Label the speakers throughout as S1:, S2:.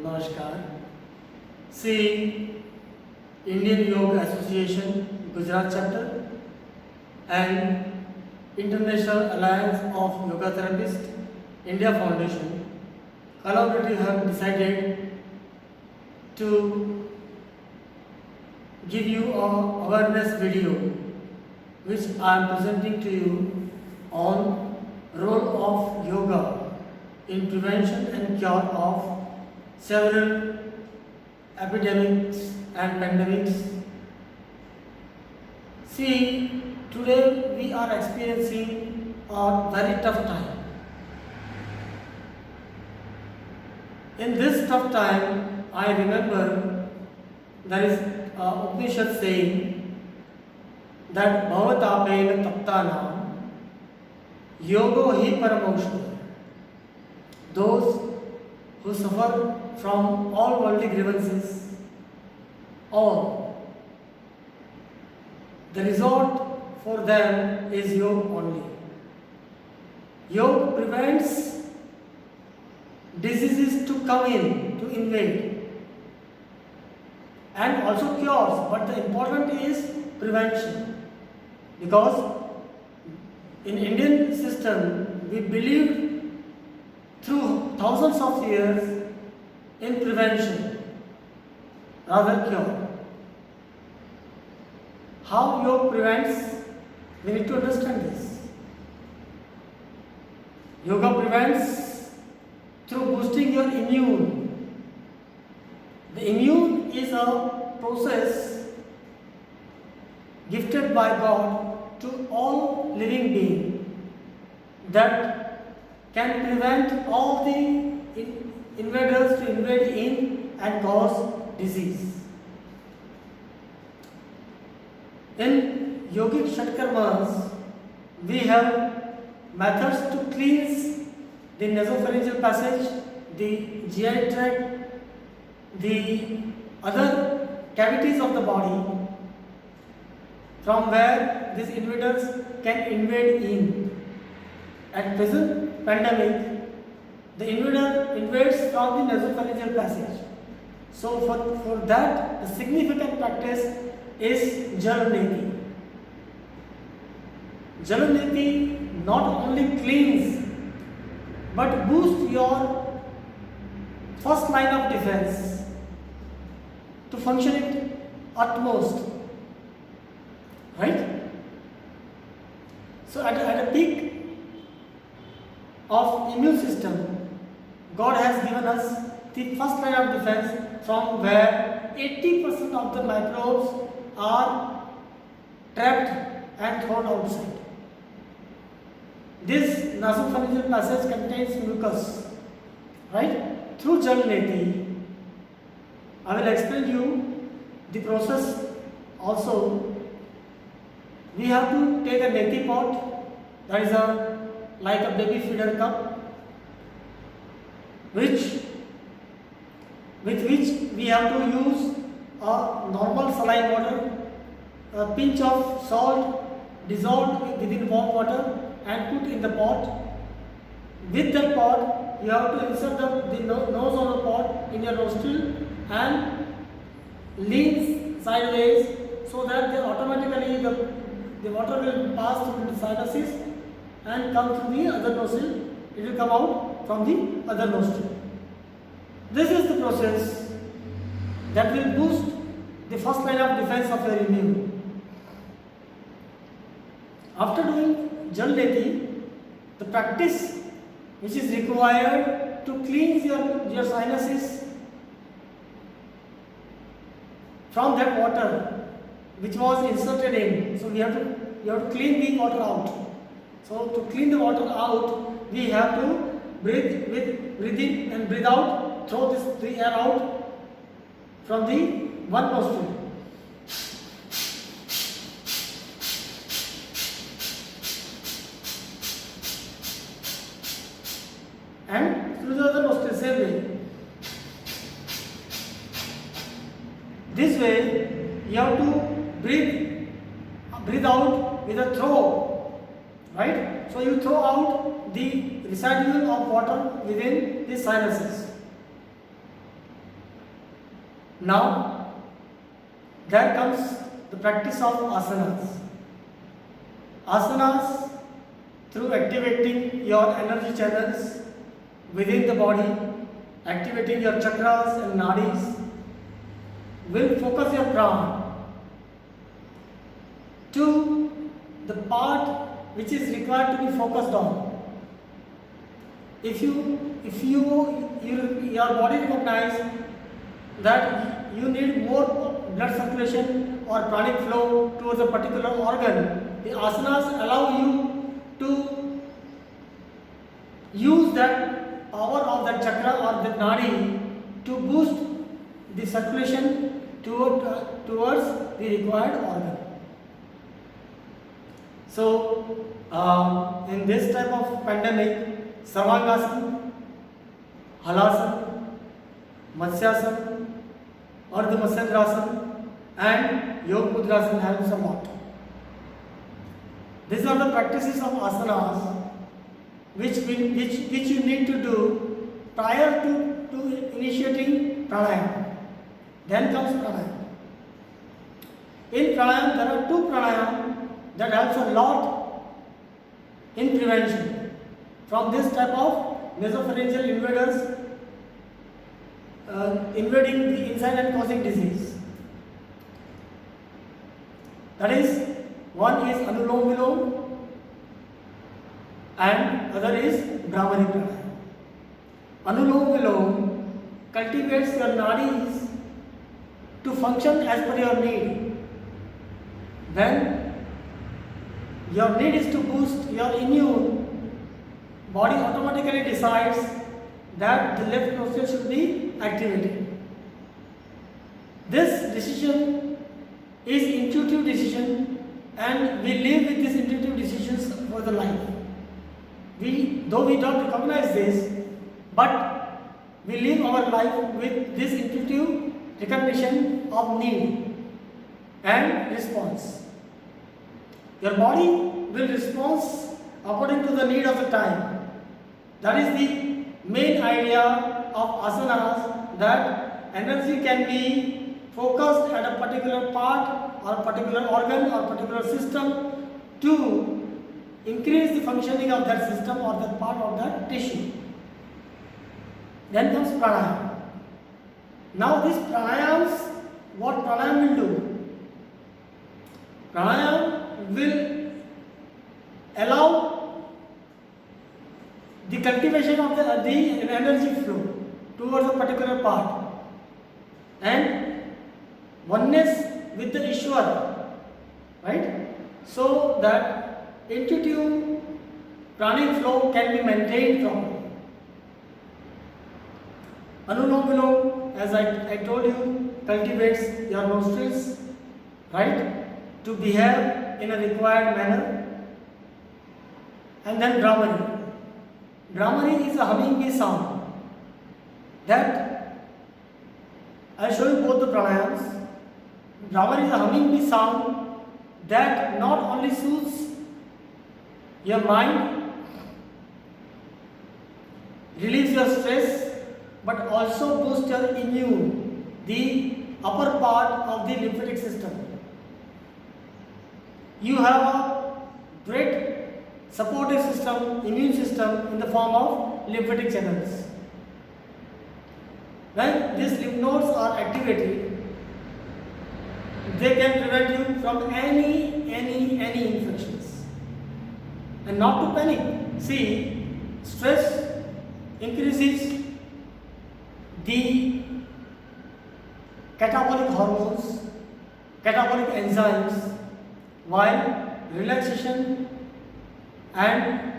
S1: Namaskar. See, Indian Yoga Association, Gujarat chapter, and International Alliance of Yoga Therapists, India Foundation, collaboratively have decided to give you a awareness video which I am presenting to you on role of yoga in prevention and cure of several epidemics and pandemics. See, today we are experiencing a very tough time. In this tough time, I remember there is a Upanishad saying that Bhavatapena Taptanam Yogo hi Paramaushadha. Those who suffer from all worldly grievances, or the resort for them is yoga only. Yoga prevents diseases to come in, to invade, and also cures, but the important is prevention. Because in Indian system, we believed through thousands of years in prevention rather cure. How yoga prevents? We need to understand this. Yoga prevents through boosting your immune. The immune is a process gifted by God to all living beings that can prevent all the invaders to invade in and cause disease. In yogic shatkarmas, we have methods to cleanse the nasopharyngeal passage, the GI tract, the other cavities of the body from where these invaders can invade in. At present pandemic, the invader invades from the nasopharyngeal passage. So for that, the significant practice is Jalaneti. Jalaneti not only cleans but boosts your first line of defense to function at utmost. Right? So at a peak of immune system, God has given us the first line of defense from where 80% of the microbes are trapped and thrown outside. This nasopharyngeal passage contains mucus, right? Through Jalaneti, I will explain you the process also. We have to take a neti pot, that is like a baby feeder cup, with which we have to use a normal saline water, a pinch of salt dissolved within warm water and put in the pot. With that pot, you have to insert the nose of the pot in your nostril and lean sideways so that automatically the water will pass through the sinuses and come through the other nostril. It will come out from the other nostril. This is the process that will boost the first line of defense of your immune. After doing Jalaneti, the practice which is required to cleanse your sinuses from that water which was inserted in. So you have to clean the water out. So to clean the water out, we have to breathe in and breathe out, throw the air out from the one nostril. And through the other nostril, same way. This way, you have to breathe out with a throw, right? So you throw out the residue of water within the sinuses. Now there comes the practice of asanas. Asanas, through activating your energy channels within the body, activating your chakras and nadis, will focus your prana to the part which is required to be focused on. If your body recognize that you need more blood circulation or pranic flow towards a particular organ, the asanas allow you to use that power of that chakra or the nadi to boost the circulation towards the required organ. So, in this type of pandemic, Sarvangasana, Halasana, Matsyasana, Ardha Matsyendrasana and Yoga Mudrasana helps a lot. These are the practices of asanas which you need to do prior to initiating pranayama. Then comes pranayama. In pranayama there are two pranayama that helps a lot in prevention from this type of nasopharyngeal invaders invading the inside and causing disease. That is, one is Anulom Vilom and other is Brahmari Pranayama. Anulom Vilom cultivates your nadis to function as per your need. When your need is to boost your immune, body automatically decides that the left nostril should be activated. This decision is intuitive decision, and we live with these intuitive decisions for the life. Though we don't recognize this, but we live our life with this intuitive recognition of need and response. Your body will respond according to the need of the time. That is the main idea of asanas, that energy can be focused at a particular part or particular organ or particular system to increase the functioning of that system or that part of that tissue. Then comes pranayama. Now these pranayams, what pranayam will do? Pranayam will allow the cultivation of the energy flow towards a particular part and oneness with the Ishwar, right? So that intuitive pranic flow can be maintained properly. Anulom Vilom, as I told you, cultivates your nostrils, right, to behave in a required manner. And then Brahmari. Brahmari is a humming bee sound that I'll show you both the pranayams. Brahmari is a humming bee sound that not only soothes your mind, relieves your stress, but also boosts your immune, the upper part of the lymphatic system. You have a great supportive system, immune system in the form of lymphatic channels. When these lymph nodes are activated, they can prevent you from any infections. And not to panic. See, stress increases the catabolic hormones, catabolic enzymes, while relaxation and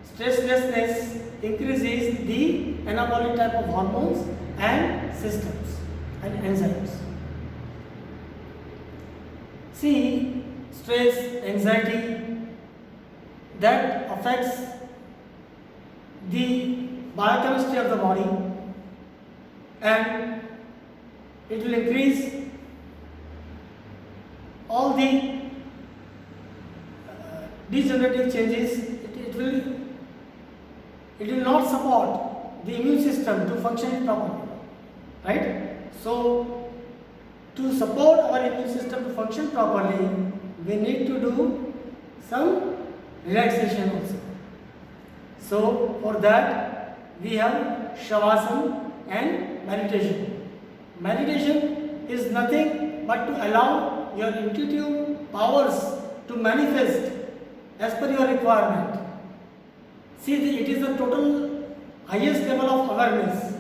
S1: stresslessness increases the anabolic type of hormones and systems and enzymes. See, stress, anxiety, that affects the biochemistry of the body, and it will increase all the degenerative changes. It will not support the immune system to function properly, right? So to support our immune system to function properly, we need to do some relaxation also. So for that we have Shavasana and meditation. Meditation is nothing but to allow your intuitive powers to manifest as per your requirement. See, it is the total highest level of awareness.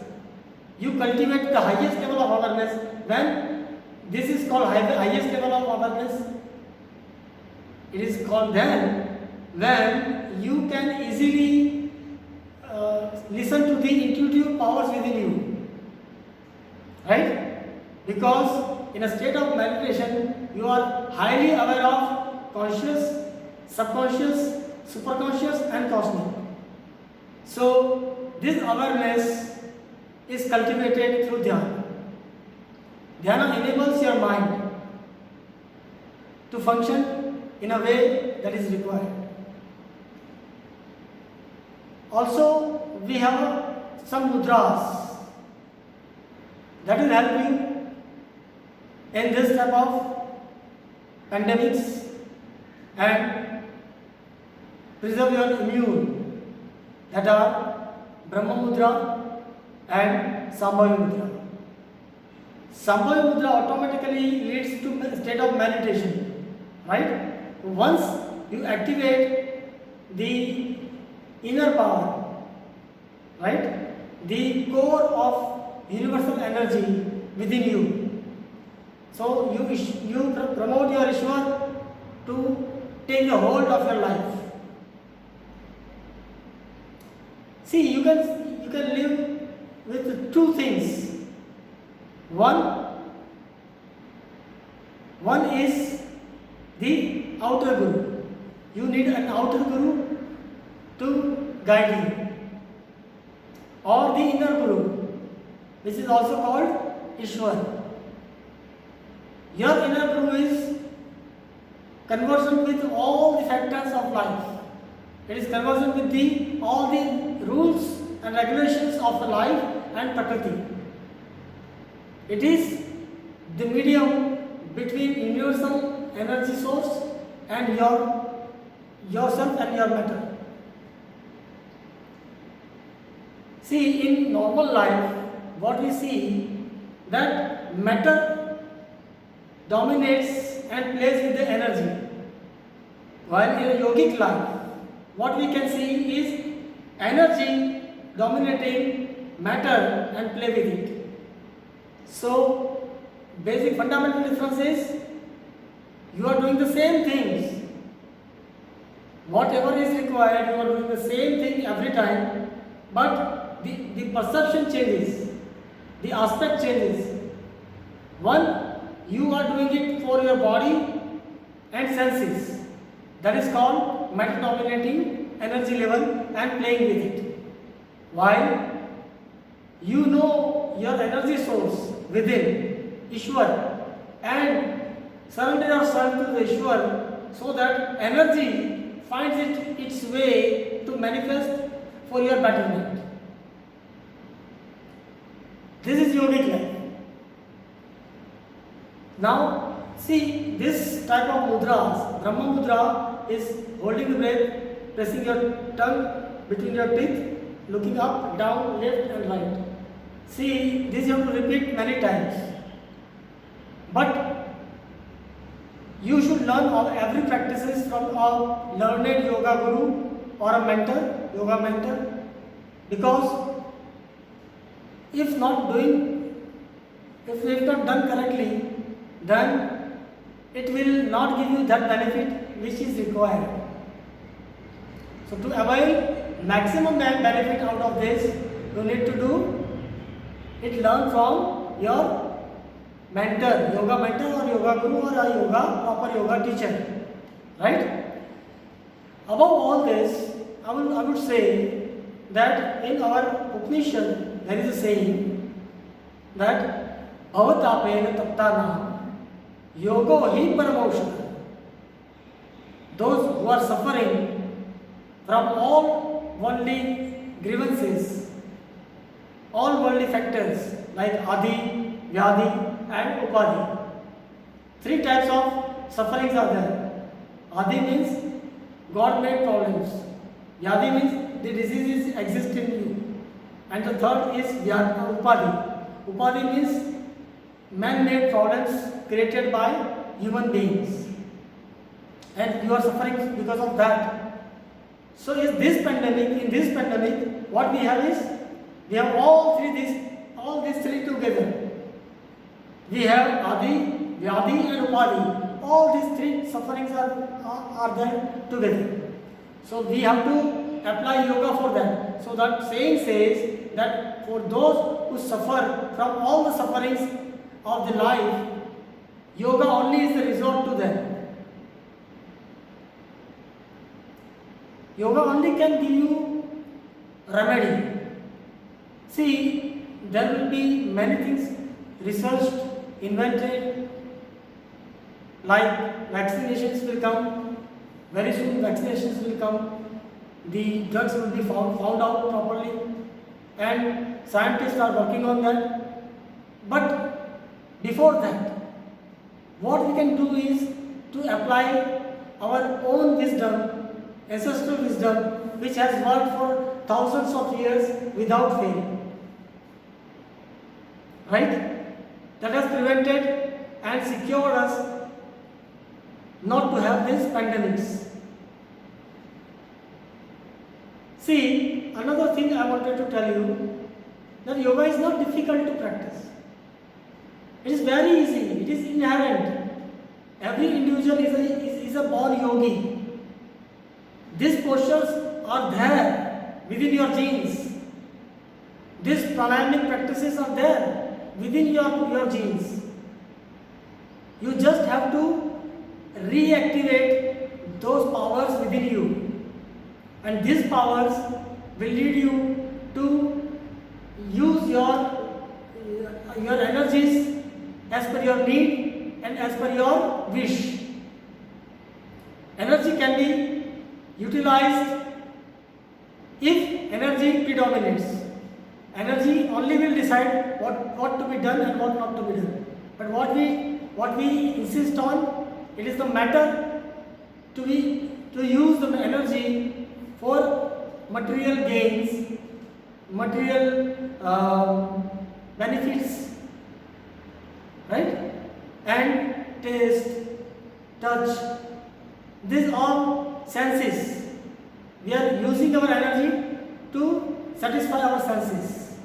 S1: You cultivate the highest level of awareness when this is called highest level of awareness. It is called then when you can easily listen to the intuitive powers within you, right? Because in a state of meditation you are highly aware of conscious, subconscious, superconscious and cosmic. So this awareness is cultivated through dhyana. Dhyana enables your mind to function in a way that is required. Also, we have some mudras that will help you in this type of pandemics and preserve your immune, that are Brahma Mudra and Sambhavi Mudra. Sambhavi Mudra automatically leads to a state of meditation, right? Once you activate the inner power, right? The core of universal energy within you. So you promote your Ishwar to take the hold of your life. See, you can live with two things. One is the outer guru. You need an outer guru to guide you, or the inner guru, which is also called Ishwar. Your inner guru is conversant with all the factors of life. It is conversant with all the rules and regulations of the life and Prakriti. It is the medium between universal energy source and yourself and your matter. See, in normal life, what we see that matter dominates and plays with the energy. While in a yogic life, what we can see is energy dominating matter and play with it. So, basic fundamental difference is you are doing the same things. Whatever is required, you are doing the same thing every time, but the perception changes, the aspect changes. One, you are doing it for your body and senses. That is called matter dominating energy level and playing with it. While you know your energy source within Ishwar and surrender yourself to the Ishwar so that energy finds its way to manifest for your betterment. This is yogic life. Now, see, this type of mudras, Brahma Mudra is holding the breath, pressing your tongue between your teeth, looking up, down, left and right. See, this you have to repeat many times. But you should learn every practices from a learned yoga guru or a mentor, yoga mentor, because if not done correctly, then it will not give you that benefit which is required. So to avail maximum benefit out of this, you need to do it, learn from your mentor, yoga mentor or yoga guru or a proper yoga teacher, right? Above all this, I would say that in our Upanishad there is a saying that bhavatapena taptana yogo hi paramaushadha. Those who are suffering from all worldly grievances, all worldly factors like adi, vyadi and upadhi, Three types of sufferings are there. Adi means God made problems. Vyadi means the diseases exist in you. And the third is Upadi. Upadi means man-made problems created by human beings. And you are suffering because of that. So in this pandemic, what we have is, we have all these three together. We have Adi, Vyadi and Upadi. All these three sufferings are there together. So we have to apply yoga for that. So that saying says that for those who suffer from all the sufferings of the life, yoga only is the resort to them. Yoga only can give you remedy. See, there will be many things researched, invented, like vaccinations will come. Very soon vaccinations will come. The drugs will be found out properly, and scientists are working on that. But before that, what we can do is to apply our own wisdom, ancestral wisdom, which has worked for thousands of years without fail. Right? That has prevented and secured us not to have these pandemics. See, another thing I wanted to tell you, that yoga is not difficult to practice. It is very easy, it is inherent. Every individual is a born yogi. These postures are there within your genes. These pranayamic practices are there within your genes. You just have to reactivate those powers within you. And these powers will lead you to use your energies as per your need and as per your wish. Energy can be utilized if energy predominates. Energy only will decide what to be done and what not to be done. But what we insist on, it is the matter to use the energy for material gains, material benefits, right? And taste, touch, these all senses. We are using our energy to satisfy our senses,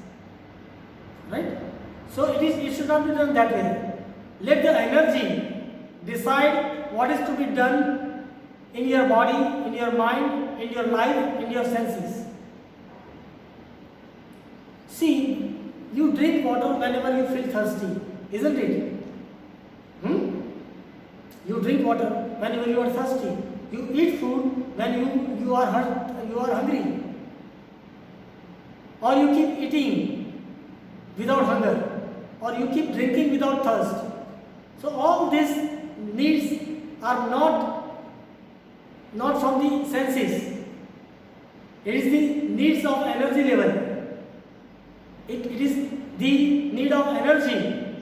S1: right? So it should not be done that way. Let the energy decide what is to be done in your body, in your mind, in your life, in your senses. See, you drink water whenever you feel thirsty, isn't it? You drink water whenever you are thirsty. You eat food when you are hungry. Or you keep eating without hunger. Or you keep drinking without thirst. So all these needs are not from the senses. It is the needs of energy level. It is the need of energy.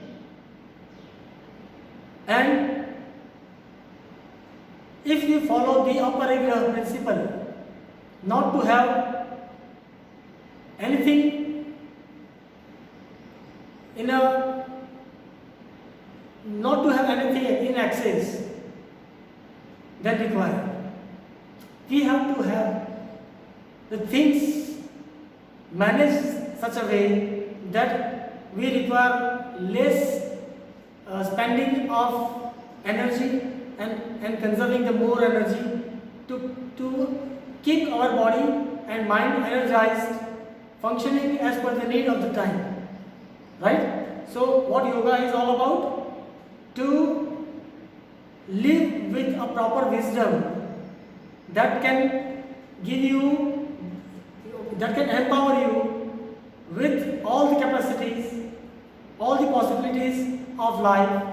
S1: And if we follow the aparigraha principle, not to have anything not to have anything in excess than required. We have to have the things managed such a way that we require less spending of energy and conserving the more energy to keep our body and mind energized, functioning as per the need of the time. Right? So what yoga is all about? To live with a proper wisdom that can give you, that can empower you with all the capacities, all the possibilities of life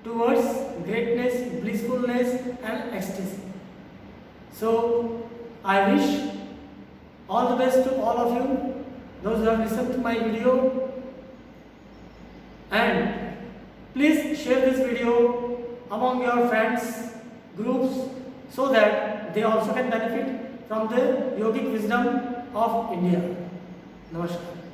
S1: towards greatness, blissfulness and ecstasy. So I wish all the best to all of you, those who have listened to my video, and Please share this video among your friends, groups, so that they also can benefit from the yogic wisdom of India. Namaskar.